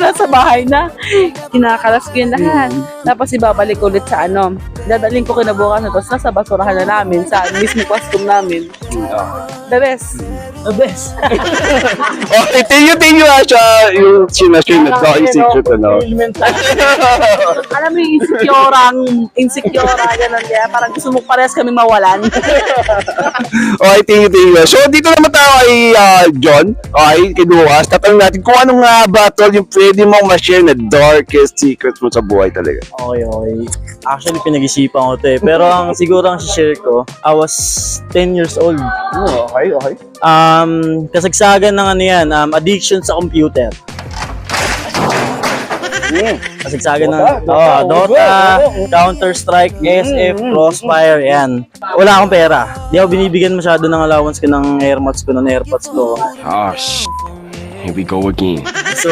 Nasa bahay na, kinakalas ko yung lahat. Tapos ibabalik ko ulit sa ano. Dadaling ko kinabukasan, tapos nasa basurahan na namin, sa mismo costume namin. The best. The best. Okay, thank you, Asha. Yung sinasyon na yung secret, ano. Alam mo yung insecure, gano'n kaya parang gusto mo parehas kami mawalan. Okay, thank you. So, dito naman tayo kay John. Okay, kay Duas. Tatanong natin kung anong nga ba, tol, yung pwede mong ma-share na darkest secret mo sa buhay talaga. Okay. Actually, pinag-isipan ko to eh. Pero siguro ang share ko, I was 10 years old. Okay. Kasagsagan ng ano yan, addiction sa computer. Kasagsagan ng Dota, Counter-Strike, SF, Crossfire, yan. Wala akong pera. Di ako binibigyan masyado ng allowance ko ng AirPods ko. Here we go again. So,